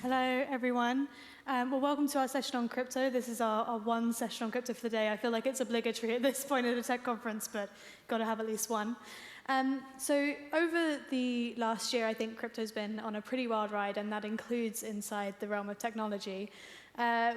Hello, everyone. Well, welcome to our session on crypto. This is our one session on crypto for the day. I feel like it's obligatory at this point at a tech conference, but got to have at least one. So over the last year, I think crypto's been on a pretty wild ride, and that includes inside the realm of technology.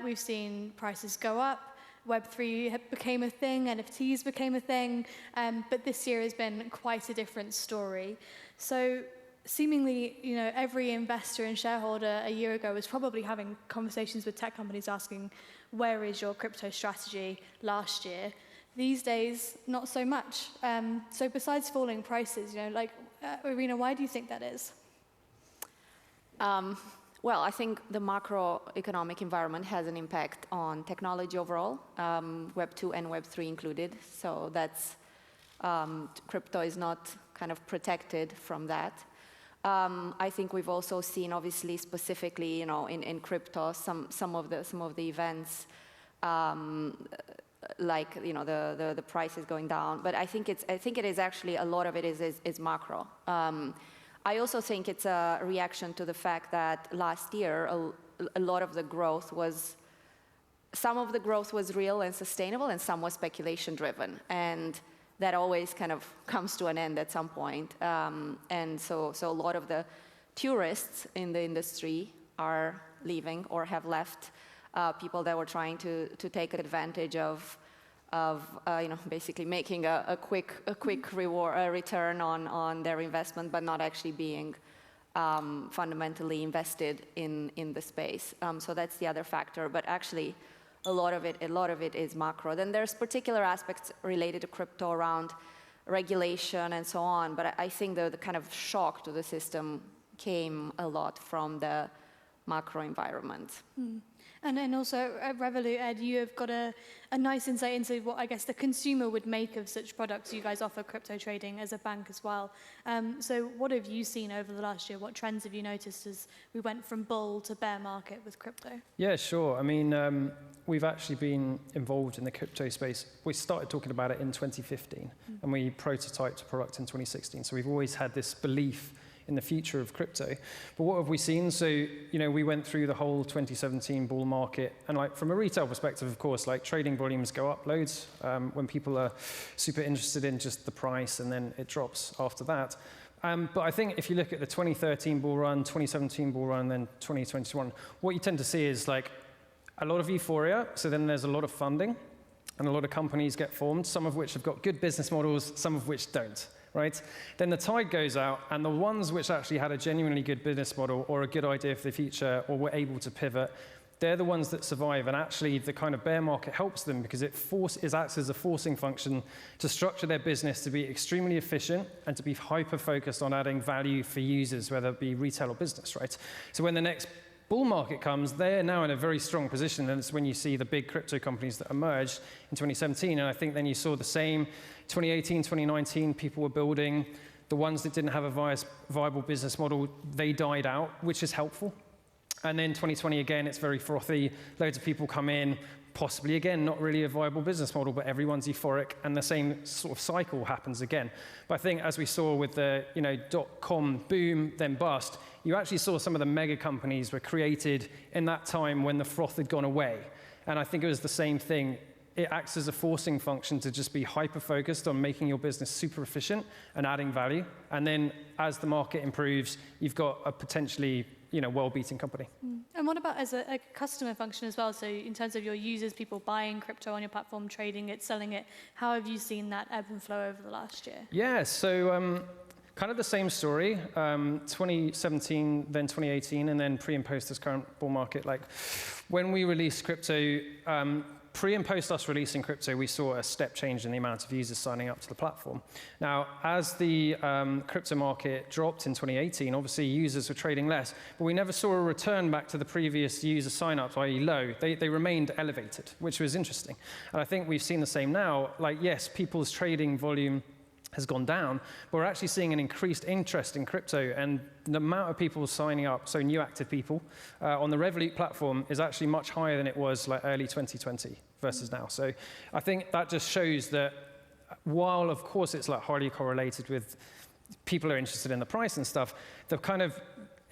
We've seen prices go up. Web3 became a thing, NFTs became a thing, but this year has been quite a different story. So seemingly, every investor and shareholder a year ago was probably having conversations with tech companies asking, where is your crypto strategy last year? These days, not so much. So besides falling prices, Irina, why do you think that is? Well, I think the macroeconomic environment has an impact on technology overall, Web2 and Web3 included. So that's, crypto is not kind of protected from that. I think we've also seen, obviously, specifically, in crypto, some of the events, like the prices going down. But I think it is actually a lot of it is macro. I also think it's a reaction to the fact that last year a lot of the growth was, some of the growth was real and sustainable, and some was speculation driven. And that always kind of comes to an end at some point. And so a lot of the tourists in the industry are leaving or have left, people that were trying to take advantage of basically making a quick return on their investment, but not actually being fundamentally invested in the space. So that's the other factor. But actually, a lot of it is macro. Then there's particular aspects related to crypto around regulation and so on. But I think the kind of shock to the system came a lot from the macro environment. And then also at Revolut, Ed, you have got a nice insight into what I guess the consumer would make of such products. You guys offer crypto trading as a bank as well. So what have you seen over the last year? What trends have you noticed as we went from bull to bear market with crypto? Yeah, sure. I mean, we've actually been involved in the crypto space. We started talking about it in 2015, and we prototyped a product in 2016. So we've always had this belief in the future of crypto. But what have we seen? So, we went through the whole 2017 bull market, and from a retail perspective, of course, trading volumes go up loads when people are super interested in just the price, and then it drops after that. But I think if you look at the 2013 bull run, 2017 bull run, and then 2021, what you tend to see is a lot of euphoria. So then there's a lot of funding, and a lot of companies get formed, some of which have got good business models, some of which don't. Right? Then the tide goes out, and the ones which actually had a genuinely good business model or a good idea for the future or were able to pivot, they're the ones that survive. And actually, the kind of bear market helps them because it acts as a forcing function to structure their business to be extremely efficient and to be hyper-focused on adding value for users, whether it be retail or business. Right? So when the next bull market comes, they're now in a very strong position, and it's when you see the big crypto companies that emerged in 2017, and I think then you saw the same 2018, 2019, people were building. The ones that didn't have a viable business model, they died out, which is helpful. And then 2020, again, it's very frothy. Loads of people come in, possibly, again, not really a viable business model, but everyone's euphoric, and the same sort of cycle happens again. But I think as we saw with the dot-com boom, then bust, you actually saw some of the mega companies were created in that time when the froth had gone away. And I think it was the same thing. It acts as a forcing function to just be hyper-focused on making your business super efficient and adding value. And then as the market improves, you've got a potentially well-beaten company. And what about as a customer function as well? So in terms of your users, people buying crypto on your platform, trading it, selling it, how have you seen that ebb and flow over the last year? Yeah, so kind of the same story, 2017, then 2018, and then pre and post this current bull market. When we released crypto, pre and post us releasing crypto, we saw a step change in the amount of users signing up to the platform. Now, as the crypto market dropped in 2018, obviously users were trading less, but we never saw a return back to the previous user sign-ups, i.e. low. They remained elevated, which was interesting. And I think we've seen the same now. Yes, people's trading volume has gone down, but we're actually seeing an increased interest in crypto, and the amount of people signing up, so new active people, on the Revolut platform is actually much higher than it was early 2020 versus now. So I think that just shows that while, of course, it's highly correlated with people are interested in the price and stuff, the kind of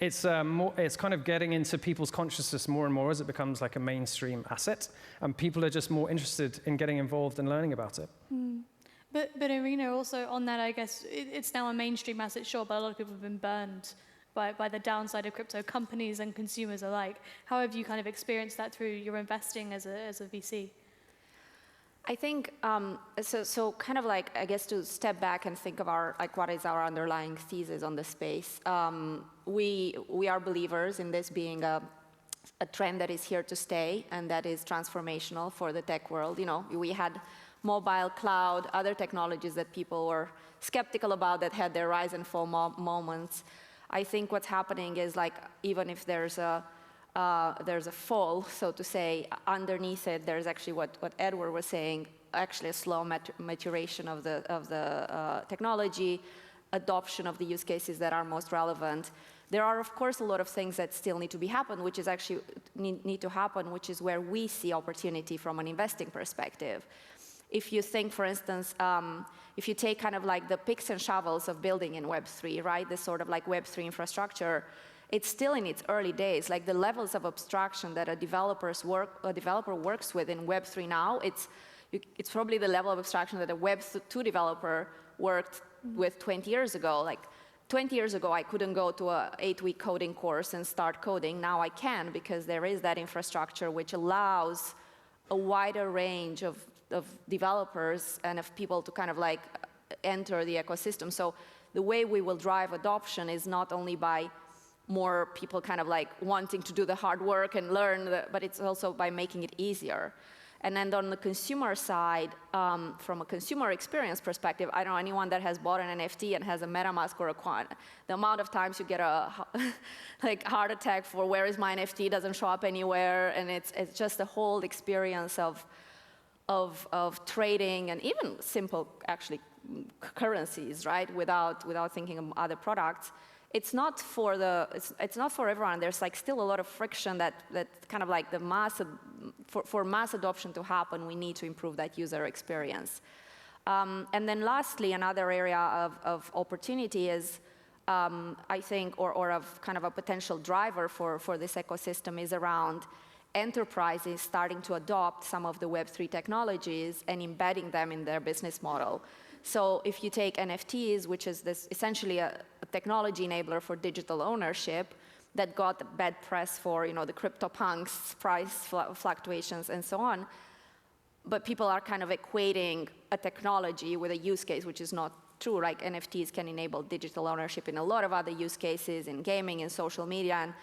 it's kind of getting into people's consciousness more and more as it becomes like a mainstream asset, and people are just more interested in getting involved and learning about it. But Irina, also on that, I guess it's now a mainstream asset, sure, but a lot of people have been burned by the downside of crypto, companies and consumers alike. How have you kind of experienced that through your investing as a VC? I think, so kind of like, I guess to step back and think of what is our underlying thesis on the space. We are believers in this being a trend that is here to stay and that is transformational for the tech world. You know, we had mobile, cloud, other technologies that people were skeptical about that had their rise and fall moments. I think what's happening is like, even if there's a fall, so to say, underneath it, there's actually what Edward was saying, actually a slow maturation of the technology, adoption of the use cases that are most relevant. There are, of course, a lot of things that still need to be happen, which is actually need to happen, which is where we see opportunity from an investing perspective. If you think, for instance, if you take kind of like the picks and shovels of building in Web3, right, this sort of like Web3 infrastructure, it's still in its early days. Like the levels of abstraction that a developer works with in Web3 now, it's probably the level of abstraction that a Web2 developer worked with 20 years ago. Like 20 years ago, I couldn't go to an 8-week coding course and start coding. Now I can, because there is that infrastructure which allows a wider range of developers and of people to kind of like enter the ecosystem. So the way we will drive adoption is not only by more people kind of like wanting to do the hard work and learn, but it's also by making it easier. And then on the consumer side, from a consumer experience perspective, I don't know anyone that has bought an NFT and has a MetaMask or a Quant. The amount of times you get a like heart attack for where is my NFT, doesn't show up anywhere, and it's just the whole experience of trading and even simple actually currencies, right? Without thinking of other products. It's not for everyone. There's like still a lot of friction that kind of like for mass adoption to happen, we need to improve that user experience. And then lastly, another area of opportunity is, I think, or of kind of a potential driver for this ecosystem is around enterprises starting to adopt some of the Web3 technologies and embedding them in their business model. So if you take NFTs, which is this essentially a technology enabler for digital ownership that got bad press for, you know, the CryptoPunks, price fluctuations and so on, but people are kind of equating a technology with a use case, which is not true. Like NFTs can enable digital ownership in a lot of other use cases, in gaming, in social media,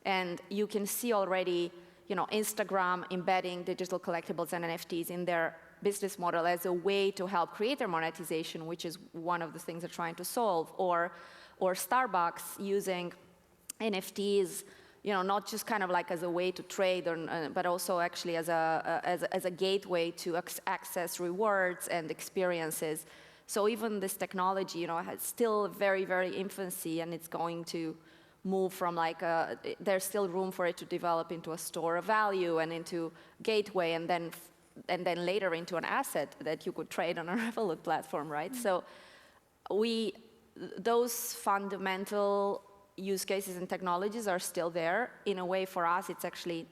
and you can see already, you know, Instagram embedding digital collectibles and NFTs in their business model as a way to help creator monetization, which is one of the things they're trying to solve, or Starbucks using NFTs, you know, not just kind of like as a way to trade, but also actually as a gateway to access rewards and experiences. So even this technology, you know, has still very, very infancy, and it's going to move from like there's still room for it to develop into a store of value and into gateway, and then later into an asset that you could trade on a Revolut platform, right? Mm-hmm. So those fundamental use cases and technologies are still there. In a way, for us, it's actually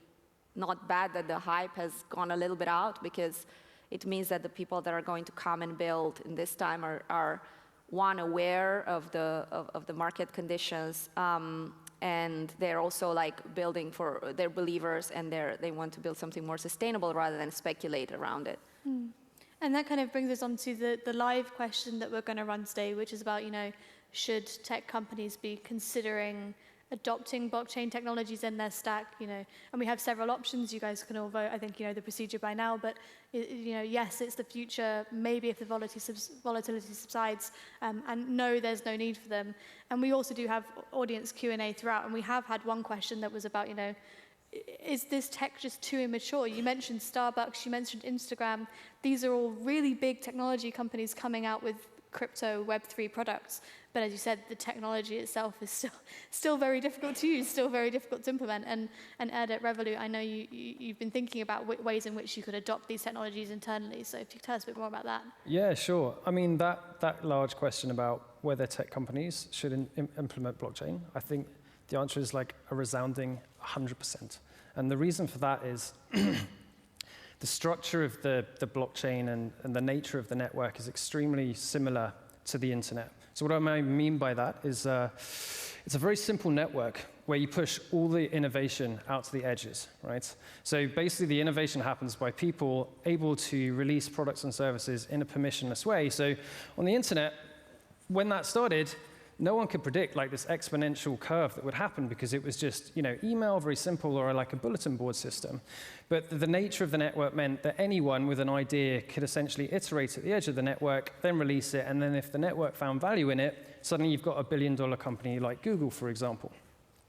not bad that the hype has gone a little bit out, because it means that the people that are going to come and build in this time are one, aware of the market conditions, and they're also like building for their believers, and they want to build something more sustainable rather than speculate around it. Mm. And that kind of brings us on to the live question that we're going to run today, which is about, you know, should tech companies be considering adopting blockchain technologies in their stack, you know, and we have several options. You guys can all vote. I think you know the procedure by now, but you know, yes, it's the future. Maybe if the volatility subsides, and no, there's no need for them. And we also do have audience Q&A throughout, and we have had one question that was about, you know, is this tech just too immature? You mentioned Starbucks, you mentioned Instagram. These are all really big technology companies coming out with crypto Web3 products. But as you said, the technology itself is still very difficult to use, still very difficult to implement. And Ed, at Revolut, I know you've been thinking about ways in which you could adopt these technologies internally. So if you could tell us a bit more about that. Yeah, sure. I mean, that large question about whether tech companies should implement blockchain, I think The answer is like a resounding 100%. And the reason for that is the structure of the blockchain and the nature of the network is extremely similar to the internet. So what I mean by that is it's a very simple network where you push all the innovation out to the edges, right? So basically the innovation happens by people able to release products and services in a permissionless way. So on the internet, when that started, no one could predict like this exponential curve that would happen because it was just, email, very simple, or like a bulletin board system. But the nature of the network meant that anyone with an idea could essentially iterate at the edge of the network, then release it, and then if the network found value in it, suddenly you've got a billion-dollar company like Google, for example.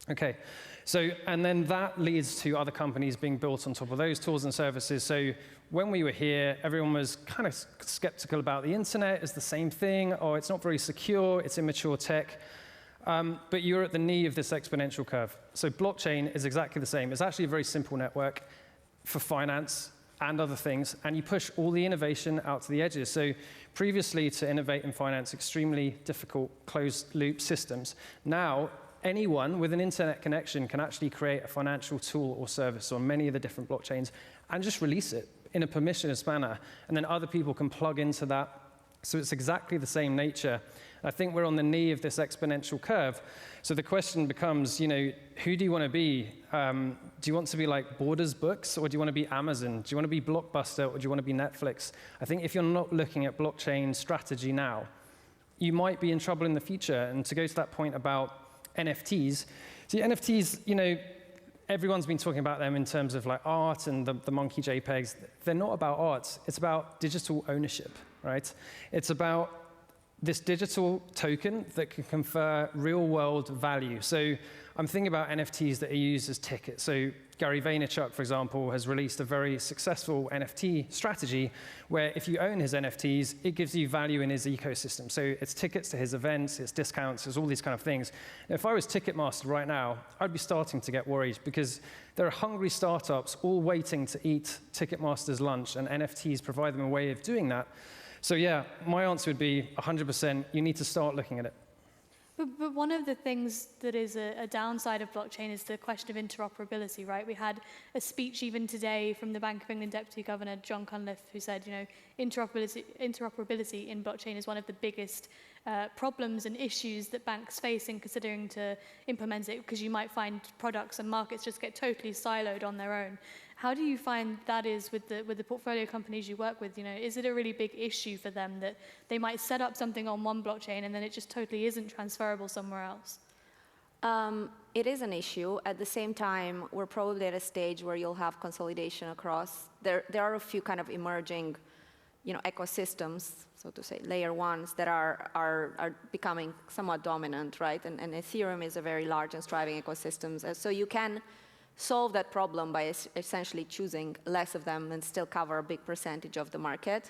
Okay, so, and then that leads to other companies being built on top of those tools and services. So when we were here, everyone was kind of skeptical about the internet as the same thing. Oh, it's not very secure, it's immature tech. But you're at the knee of this exponential curve. So blockchain is exactly the same. It's actually a very simple network for finance and other things, and you push all the innovation out to the edges. So previously, to innovate in finance, extremely difficult closed-loop systems. Now, anyone with an internet connection can actually create a financial tool or service on many of the different blockchains and just release it in a permissionless manner. And then other people can plug into that. So it's exactly the same nature. I think we're on the knee of this exponential curve. So the question becomes, who do you want to be? Do you want to be like Borders Books, or do you want to be Amazon? Do you want to be Blockbuster, or do you want to be Netflix? I think if you're not looking at blockchain strategy now, you might be in trouble in the future. And to go to that point about NFTs. See, NFTs, everyone's been talking about them in terms of like art and the monkey JPEGs. They're not about art. It's about digital ownership, right? It's about this digital token that can confer real-world value. So I'm thinking about NFTs that are used as tickets. So Gary Vaynerchuk, for example, has released a very successful NFT strategy where if you own his NFTs, it gives you value in his ecosystem. So it's tickets to his events, it's discounts, it's all these kind of things. If I was Ticketmaster right now, I'd be starting to get worried because there are hungry startups all waiting to eat Ticketmaster's lunch, and NFTs provide them a way of doing that. So yeah, my answer would be 100%, you need to start looking at it. But one of the things that is a downside of blockchain is the question of interoperability, right? We had a speech even today from the Bank of England Deputy Governor, John Cunliffe, who said, interoperability in blockchain is one of the biggest problems and issues that banks face in considering to implement it, because you might find products and markets just get totally siloed on their own. How do you find that is with the portfolio companies you work with? Is it a really big issue for them that they might set up something on one blockchain and then it just totally isn't transferable somewhere else? It is an issue. At the same time, we're probably at a stage where you'll have consolidation across. There are a few kind of emerging, ecosystems, so to say, layer ones that are becoming somewhat dominant, right? And Ethereum is a very large and thriving ecosystem. So you can solve that problem by essentially choosing less of them and still cover a big percentage of the market.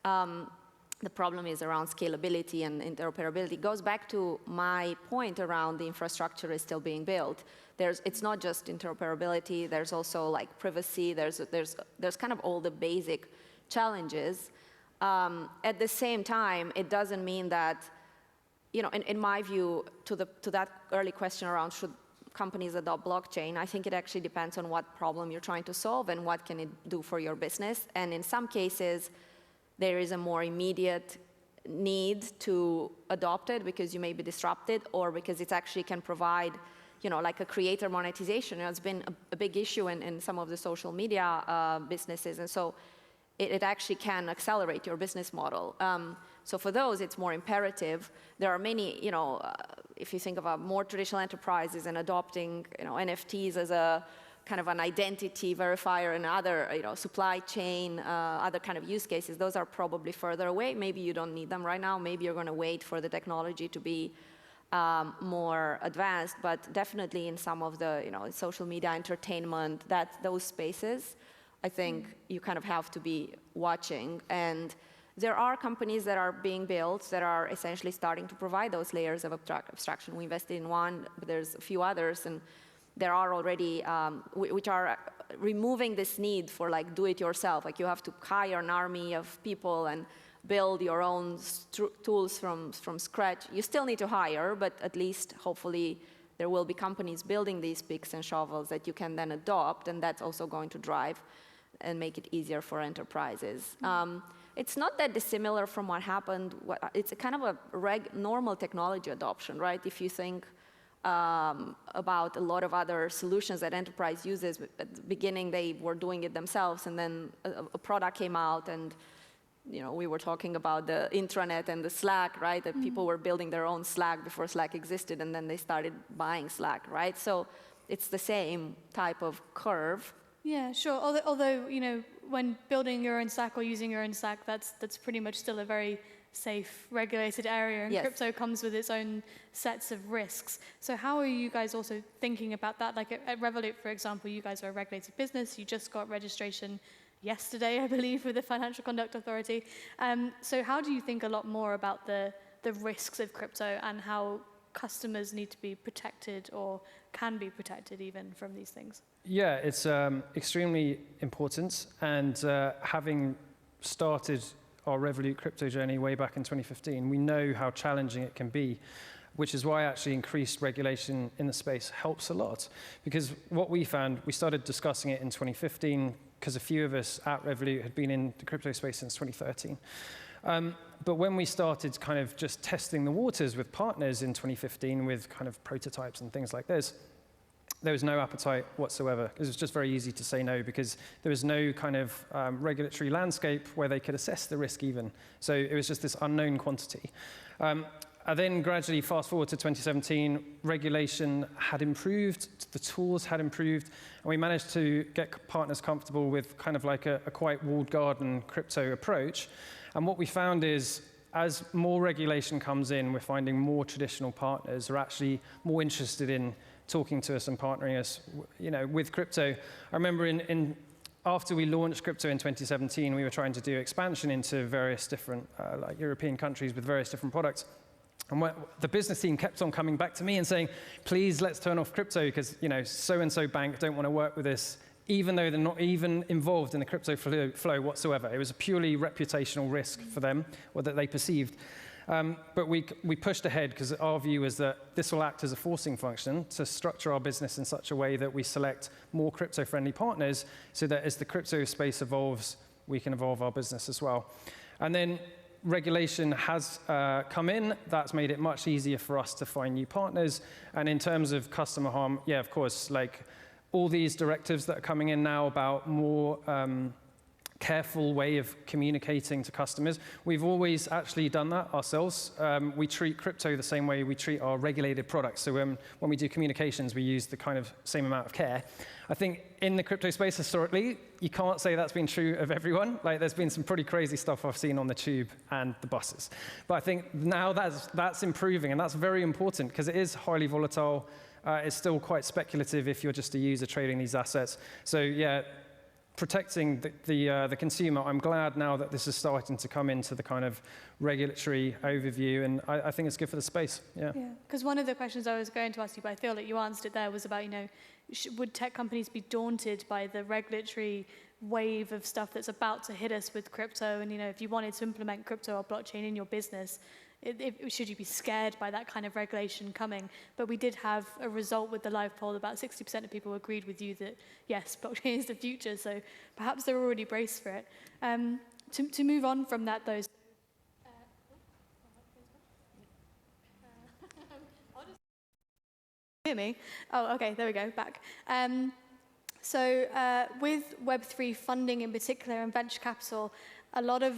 The problem is around scalability and interoperability. It goes back to my point around the infrastructure is still being built. It's not just interoperability, there's also like privacy, there's kind of all the basic challenges. At the same time, it doesn't mean that, in my view, to that early question around should companies adopt blockchain, I think it actually depends on what problem you're trying to solve and what can it do for your business. And in some cases, there is a more immediate need to adopt it because you may be disrupted or because it actually can provide, like a creator monetization. It's been a big issue in some of the social media businesses. And so it actually can accelerate your business model. So for those, it's more imperative. There are many, if you think about more traditional enterprises and adopting, NFTs as a kind of an identity verifier and other, supply chain, other kind of use cases, those are probably further away. Maybe you don't need them right now. Maybe you're going to wait for the technology to be more advanced. But definitely in some of the, social media, entertainment, those spaces, I think you kind of have to be watching. And there are companies that are being built that are essentially starting to provide those layers of abstraction. We invested in one, but there's a few others, and there are already, which are removing this need for like do-it-yourself. Like you have to hire an army of people and build your own tools from scratch. You still need to hire, but at least hopefully there will be companies building these picks and shovels that you can then adopt, and that's also going to drive and make it easier for enterprises. It's not that dissimilar from what happened. It's a kind of a normal technology adoption, right? If you think about a lot of other solutions that enterprise uses, at the beginning they were doing it themselves, and then a product came out, and we were talking about the intranet and the Slack, right? That people were building their own Slack before Slack existed, and then they started buying Slack, right? So it's the same type of curve. Yeah, sure. Although when building your own Slack or using your own Slack, that's pretty much still a very safe, regulated area, and crypto comes with its own sets of risks. So how are you guys also thinking about that? Like at Revolut, for example, you guys are a regulated business. You just got registration yesterday, I believe, with the Financial Conduct Authority. So how do you think a lot more about the risks of crypto and how customers need to be protected or can be protected even from these things? Yeah, it's extremely important. And having started our Revolut crypto journey way back in 2015, we know how challenging it can be, which is why actually increased regulation in the space helps a lot. Because what we found, we started discussing it in 2015 because a few of us at Revolut had been in the crypto space since 2013. But when we started kind of just testing the waters with partners in 2015 with kind of prototypes and things like this, there was no appetite whatsoever. It was just very easy to say no because there was no kind of regulatory landscape where they could assess the risk even. So it was just this unknown quantity. I then gradually fast forward to 2017, regulation had improved, the tools had improved, and we managed to get partners comfortable with kind of like a quite walled garden crypto approach. And what we found is as more regulation comes in, we're finding more traditional partners are actually more interested in talking to us and partnering us, with crypto. I remember after we launched crypto in 2017, we were trying to do expansion into various different like European countries with various different products. And the business team kept on coming back to me and saying, please, let's turn off crypto because, so-and-so bank don't want to work with us, even though they're not even involved in the crypto flow whatsoever. It was a purely reputational risk for them, or that they perceived. But we pushed ahead because our view was that this will act as a forcing function to structure our business in such a way that we select more crypto-friendly partners so that as the crypto space evolves, we can evolve our business as well. And then regulation has come in. That's made it much easier for us to find new partners. And in terms of customer harm, yeah, of course, like all these directives that are coming in now about more careful way of communicating to customers. We've always actually done that ourselves. We treat crypto the same way we treat our regulated products. So when we do communications, we use the kind of same amount of care. I think in the crypto space historically, you can't say that's been true of everyone. Like there's been some pretty crazy stuff I've seen on the tube and the buses. But I think now that's improving, and that's very important because it is highly volatile. It's still quite speculative if you're just a user trading these assets. So yeah, protecting the consumer, I'm glad now that this is starting to come into the kind of regulatory overview, and I think it's good for the space. Yeah. Because one of the questions I was going to ask you, but I feel like you answered it there, was about, would tech companies be daunted by the regulatory wave of stuff that's about to hit us with crypto? And, if you wanted to implement crypto or blockchain in your business, should you be scared by that kind of regulation coming? But we did have a result with the live poll. About 60% of people agreed with you that, yes, blockchain is the future. So perhaps they're already braced for it. To move on from that, though. Hear me? Oh, okay, there we go, back. So with Web3 funding in particular and venture capital, a lot of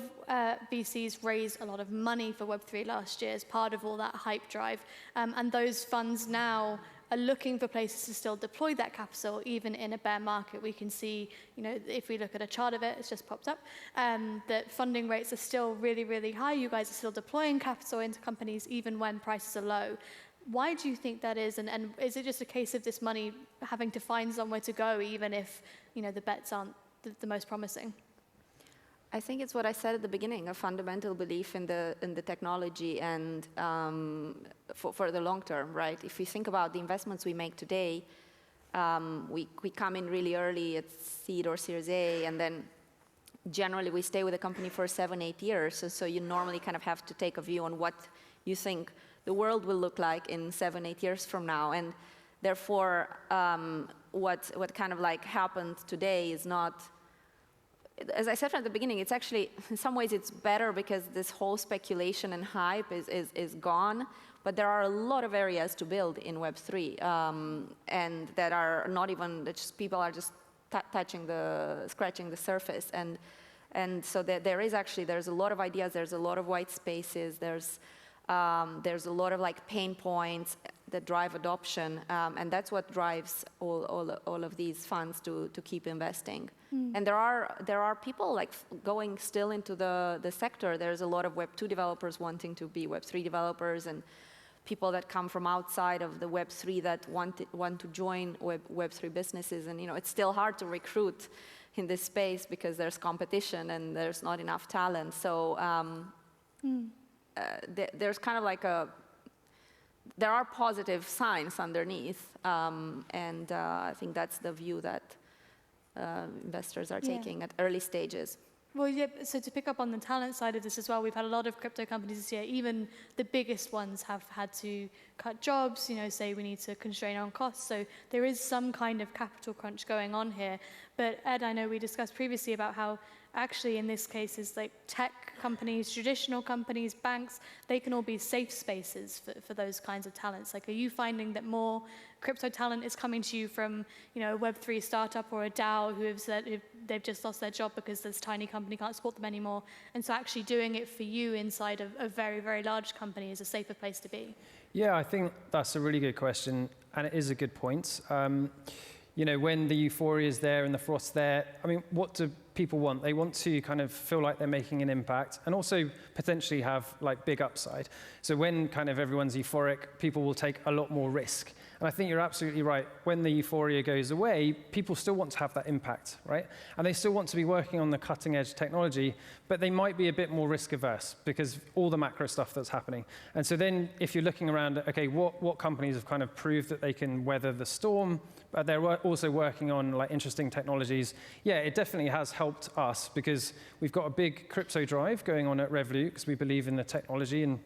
VCs raised a lot of money for Web3 last year as part of all that hype drive. And those funds now are looking for places to still deploy that capital, even in a bear market. We can see, if we look at a chart of it, it's just popped up, that funding rates are still really, really high. You guys are still deploying capital into companies even when prices are low. Why do you think that is? And is it just a case of this money having to find somewhere to go, even if, the bets aren't the most promising? I think it's what I said at the beginning, a fundamental belief in the technology and for the long term, right? If we think about the investments we make today, we come in really early at seed or Series A, and then generally we stay with a company for 7-8 years. So you normally kind of have to take a view on what you think the world will look like in 7-8 years from now. And therefore, what kind of like happened today is not, as I said from the beginning, it's actually, in some ways it's better because this whole speculation and hype is gone, but there are a lot of areas to build in Web3, and that are not even, that just people are just scratching the surface. And so there's a lot of ideas, there's a lot of white spaces, there's a lot of like pain points that drive adoption, and that's what drives all of these funds to keep investing. And there are people like going still into the sector. There's a lot of Web2 developers wanting to be Web3 developers, and people that come from outside of the Web3 that want to join Web3 businesses. And it's still hard to recruit in this space because there's competition and there's not enough talent. So there's kind of like there are positive signs underneath, and I think that's the view that investors are taking at early stages. Well, yeah, so to pick up on the talent side of this as well, we've had a lot of crypto companies this year. Even the biggest ones have had to cut jobs, say we need to constrain on costs. So there is some kind of capital crunch going on here. But Ed, I know we discussed previously about how actually in this case is like tech companies, traditional companies, banks, they can all be safe spaces for those kinds of talents. Like, are you finding that more crypto talent is coming to you from, a Web3 startup or a DAO who have said they've just lost their job because this tiny company can't support them anymore? And so actually doing it for you inside of a very, very large company is a safer place to be? Yeah, I think that's a really good question, and it is a good point. When the euphoria is there and the frost's there, what do people want? They want to kind of feel like they're making an impact and also potentially have like big upside. So when kind of everyone's euphoric, people will take a lot more risk. And I think you're absolutely right. When the euphoria goes away, people still want to have that impact, right? And they still want to be working on the cutting edge technology, but they might be a bit more risk averse because all the macro stuff that's happening. And so then if you're looking around, okay, what companies have kind of proved that they can weather the storm, but they're also working on like interesting technologies. Yeah, it definitely has helped us because we've got a big crypto drive going on at Revolut because we believe in the technology, and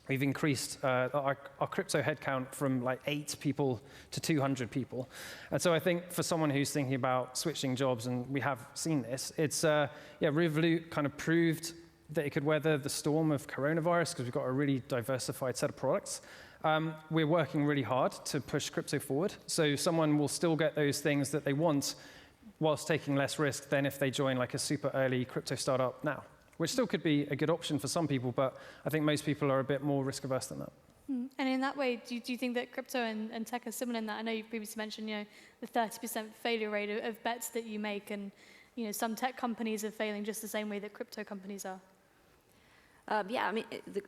we've increased our crypto headcount from like 8 people to 200 people. And so I think for someone who's thinking about switching jobs, and we have seen this, it's, Revolut kind of proved that it could weather the storm of coronavirus because we've got a really diversified set of products. We're working really hard to push crypto forward. So someone will still get those things that they want whilst taking less risk than if they join like a super early crypto startup now, which still could be a good option for some people, but I think most people are a bit more risk averse than that. And in that way, do you think that crypto and tech are similar in that? I know you previously mentioned, the 30% failure rate of bets that you make, and some tech companies are failing just the same way that crypto companies are.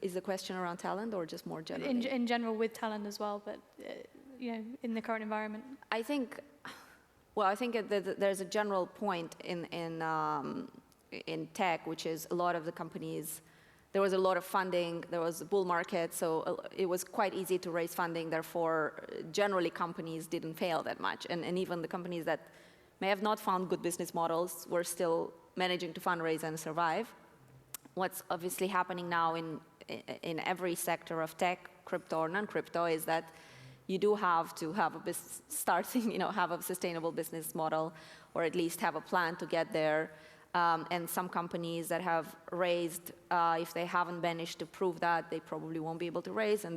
Is the question around talent or just more generally? In general with talent as well, but in the current environment. I think that there's a general point in tech, which is a lot of the companies, there was a lot of funding, there was a bull market, so it was quite easy to raise funding. Therefore, generally companies didn't fail that much, and even the companies that may have not found good business models were still managing to fundraise and survive. What's obviously happening now in every sector of tech, crypto or non-crypto, is that you do have to have have a sustainable business model, or at least have a plan to get there. And some companies that have raised, if they haven't managed to prove that, they probably won't be able to raise, and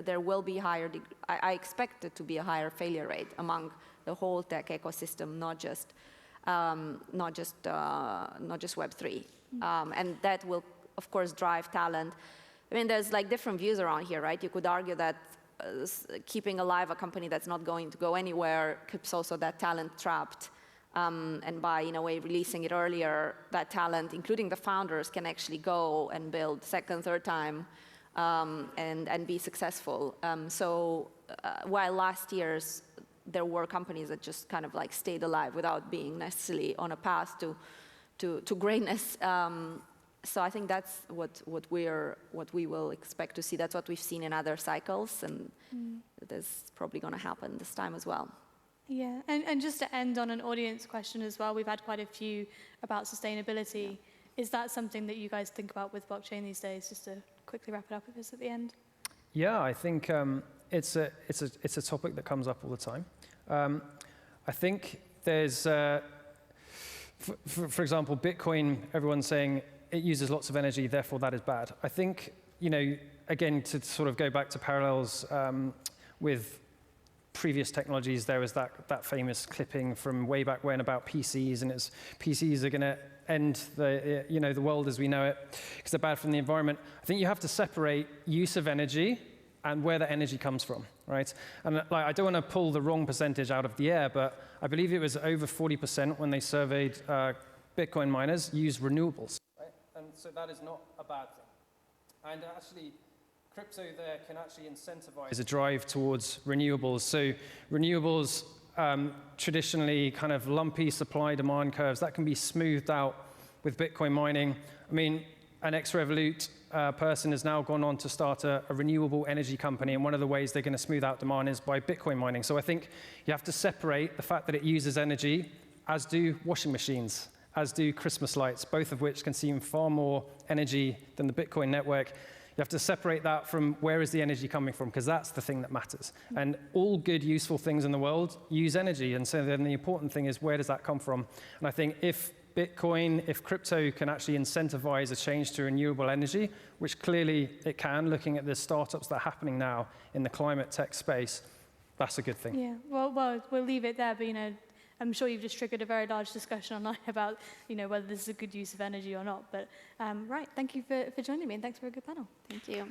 there will be I expect it to be a higher failure rate among the whole tech ecosystem, not just Web3. And that will, of course, drive talent. There's like different views around here, right? You could argue that keeping alive a company that's not going to go anywhere keeps also that talent trapped. And by, in a way, releasing it earlier, that talent, including the founders, can actually go and build second, third time, and be successful. While last year's there were companies that just kind of like stayed alive without being necessarily on a path to greatness. So I think that's what we will expect to see. That's what we've seen in other cycles, and that's probably going to happen this time as well. Yeah, and just to end on an audience question as well, we've had quite a few about sustainability. Yeah. Is that something that you guys think about with blockchain these days? Just to quickly wrap it up with this at the end. Yeah, I think it's a topic that comes up all the time. I think there's, for example, Bitcoin, everyone's saying it uses lots of energy, therefore that is bad. I think, again, to sort of go back to parallels with previous technologies, there was that famous clipping from way back when about PCs, and it's PCs are going to end the world as we know it because they're bad for the environment. I think you have to separate use of energy and where the energy comes from, right? And I don't want to pull the wrong percentage out of the air, but I believe it was over 40% when they surveyed Bitcoin miners use renewables, right? And so that is not a bad thing. And actually, crypto there can actually incentivize a drive towards renewables. So renewables, traditionally kind of lumpy supply-demand curves, that can be smoothed out with Bitcoin mining. I mean, an ex-Revolut person has now gone on to start a renewable energy company, and one of the ways they're going to smooth out demand is by Bitcoin mining. So I think you have to separate the fact that it uses energy, as do washing machines, as do Christmas lights, both of which consume far more energy than the Bitcoin network. You have to separate that from where is the energy coming from, because that's the thing that matters. And all good, useful things in the world use energy, and so then the important thing is where does that come from? And I think if Bitcoin, if crypto can actually incentivize a change to renewable energy, which clearly it can, looking at the startups that are happening now in the climate tech space, that's a good thing. Yeah, well, we'll leave it there, but I'm sure you've just triggered a very large discussion online about whether this is a good use of energy or not. But right, thank you for joining me, and thanks for a good panel. Thank you.